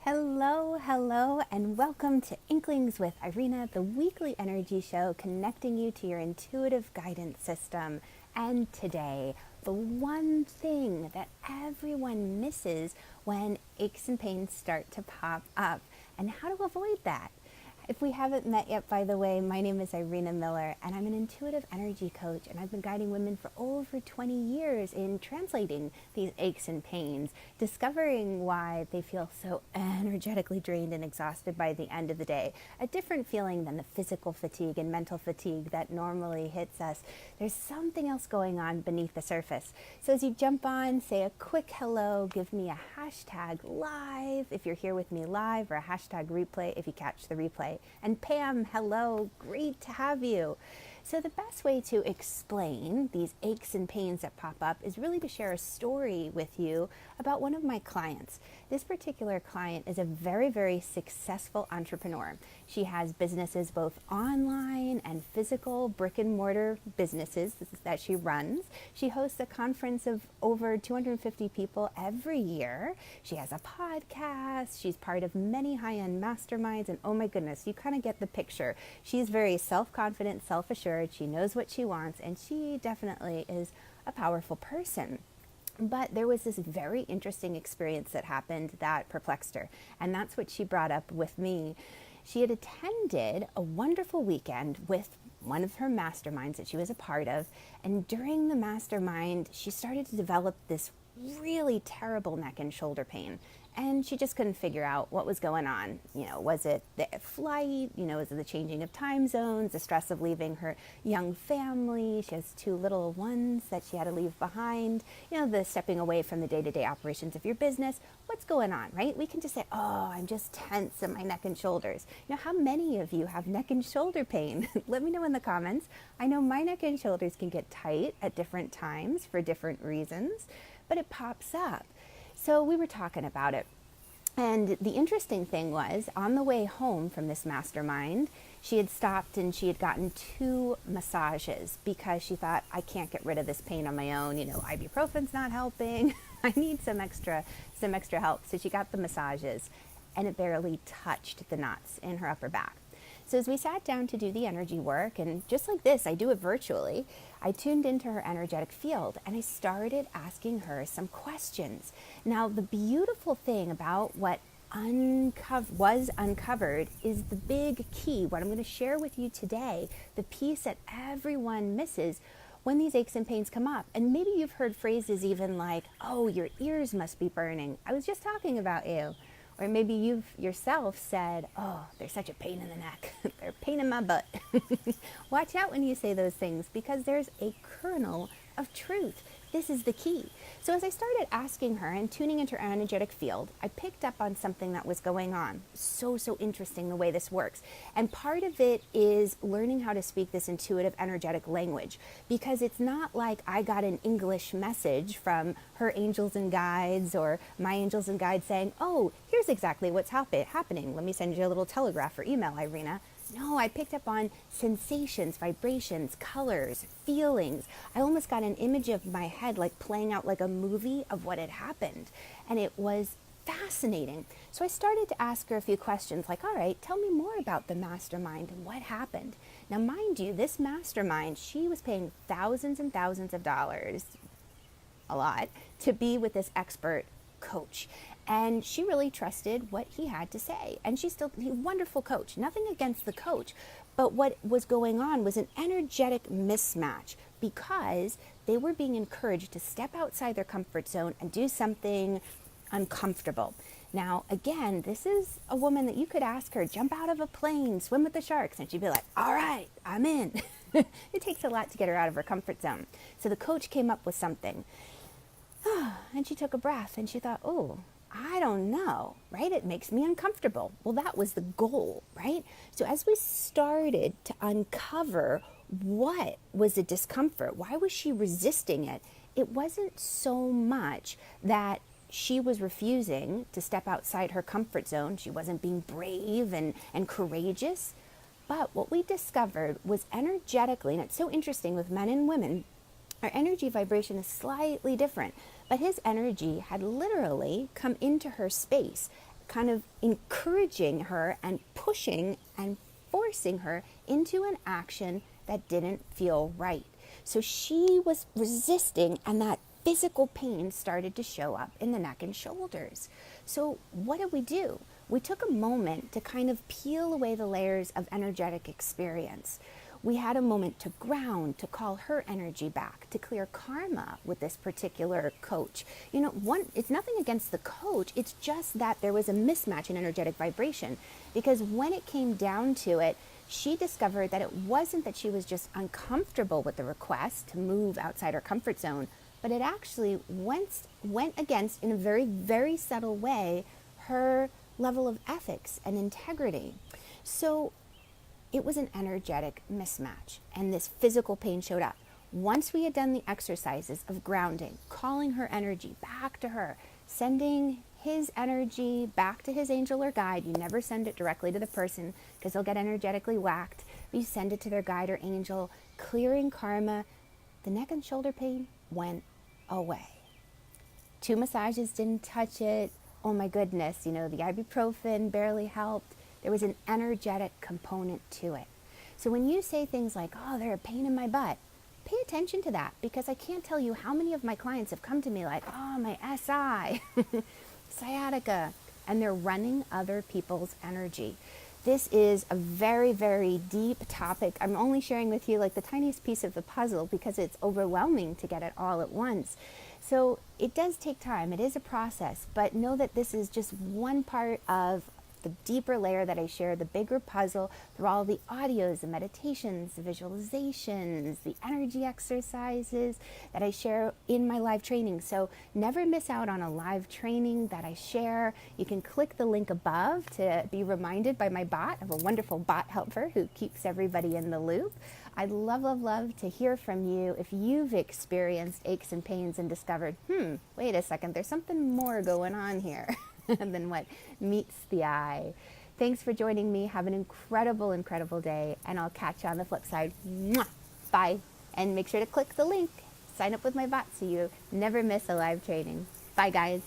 Hello, and welcome to Inklings with Irena, the weekly energy show connecting you to your intuitive guidance system. And today, the one thing that everyone misses when aches and pains start to pop up, and how to avoid that. If we haven't met yet, by the way, my name is Irena Miller, and I'm an intuitive energy coach, and I've been guiding women for over 20 years in translating these aches and pains, discovering why they feel so energetically drained and exhausted by the end of the day. A different feeling than the physical fatigue and mental fatigue that normally hits us. There's something else going on beneath the surface. So as you jump on, say a quick hello, give me a hashtag live if you're here with me live, or a hashtag replay if you catch the replay. And Pam, hello, great to have you. So the best way to explain these aches and pains that pop up is really to share a story with you about one of my clients. This particular client is a very, very successful entrepreneur. She has businesses both online and physical brick and mortar businesses that she runs. She hosts a conference of over 250 people every year. She has a podcast. She's part of many high-end masterminds. And oh my goodness, you kind of get the picture. She's very self-confident, self-assured. She knows what she wants, and she definitely is a powerful person. But there was this very interesting experience that happened that perplexed her, and that's what she brought up with me. She had attended a wonderful weekend with one of her masterminds that she was a part of, and during the mastermind, she started to develop this really terrible neck and shoulder pain. And she just couldn't figure out what was going on. Was it the flight? Was it the changing of time zones, the stress of leaving her young family? She has 2 little ones that she had to leave behind. The stepping away from the day-to-day operations of your business. What's going on, right? We can just say, oh, I'm just tense in my neck and shoulders. How many of you have neck and shoulder pain? Let me know in the comments. I know my neck and shoulders can get tight at different times for different reasons, but it pops up. So we were talking about it. And the interesting thing was, on the way home from this mastermind, she had stopped and she had gotten 2 massages because she thought, I can't get rid of this pain on my own. Ibuprofen's not helping. I need some extra help. So she got the massages, and it barely touched the knots in her upper back. So as we sat down to do the energy work, and just like this, I do it virtually, I tuned into her energetic field and I started asking her some questions. Now, the beautiful thing about what was uncovered is the big key, what I'm going to share with you today, the piece that everyone misses when these aches and pains come up. And maybe you've heard phrases even like, oh, your ears must be burning. I was just talking about you. Or maybe you've yourself said, oh, they're such a pain in the neck. They're a pain in my butt. Watch out when you say those things, because there's a kernel of truth. This is the key. So as I started asking her and tuning into her energetic field, I picked up on something that was going on. So interesting the way this works. And part of it is learning how to speak this intuitive energetic language, because it's not like I got an English message from her angels and guides or my angels and guides saying, oh, here's exactly what's happening. Let me send you a little telegraph or email, Irena. No, I picked up on sensations, vibrations, colors, feelings. I almost got an image of my head like playing out like a movie of what had happened. And it was fascinating. So I started to ask her a few questions like, all right, tell me more about the mastermind and what happened. Now, mind you, this mastermind, she was paying thousands and thousands of dollars, a lot, to be with this expert coach. And she really trusted what he had to say. And he's a wonderful coach. Nothing against the coach. But what was going on was an energetic mismatch, because they were being encouraged to step outside their comfort zone and do something uncomfortable. Now, again, this is a woman that you could ask her, jump out of a plane, swim with the sharks, and she'd be like, all right, I'm in. It takes a lot to get her out of her comfort zone. So the coach came up with something. And she took a breath and she thought, oh, I don't know, right? It makes me uncomfortable. Well, that was the goal, right? So as we started to uncover what was the discomfort, why was she resisting it? It wasn't so much that she was refusing to step outside her comfort zone. She wasn't being brave and courageous. But what we discovered was energetically, and it's so interesting with men and women, our energy vibration is slightly different, but his energy had literally come into her space kind of encouraging her and pushing and forcing her into an action that didn't feel right. So she was resisting, and that physical pain started to show up in the neck and shoulders. So what did we do? We took a moment to kind of peel away the layers of energetic experience. We had a moment to ground, to call her energy back, to clear karma with this particular coach. You know, it's nothing against the coach, it's just that there was a mismatch in energetic vibration, because when it came down to it, she discovered that it wasn't that she was just uncomfortable with the request to move outside her comfort zone, but it actually went against, in a very, very subtle way, her level of ethics and integrity. So it was an energetic mismatch, and this physical pain showed up. Once we had done the exercises of grounding, calling her energy back to her, sending his energy back to his angel or guide. You never send it directly to the person because they'll get energetically whacked. But you send it to their guide or angel, clearing karma. The neck and shoulder pain went away. 2 massages didn't touch it. Oh my goodness, the ibuprofen barely helped. There was an energetic component to it. So when you say things like, oh, they're a pain in my butt, pay attention to that, because I can't tell you how many of my clients have come to me like, oh, my SI, sciatica, and they're running other people's energy. This is a very, very deep topic. I'm only sharing with you like the tiniest piece of the puzzle because it's overwhelming to get it all at once. So it does take time. It is a process, but know that this is just one part of the deeper layer that I share, the bigger puzzle through all the audios, the meditations, the visualizations, the energy exercises that I share in my live training. So never miss out on a live training that I share. You can click the link above to be reminded by my bot. I have a wonderful bot helper who keeps everybody in the loop. I'd love, love, love to hear from you if you've experienced aches and pains and discovered, wait a second, there's something more going on here than what meets the eye. Thanks for joining me. Have an incredible, incredible day, and I'll catch you on the flip side. Mwah! Bye. And make sure to click the link. Sign up with my bot so you never miss a live training. Bye, guys.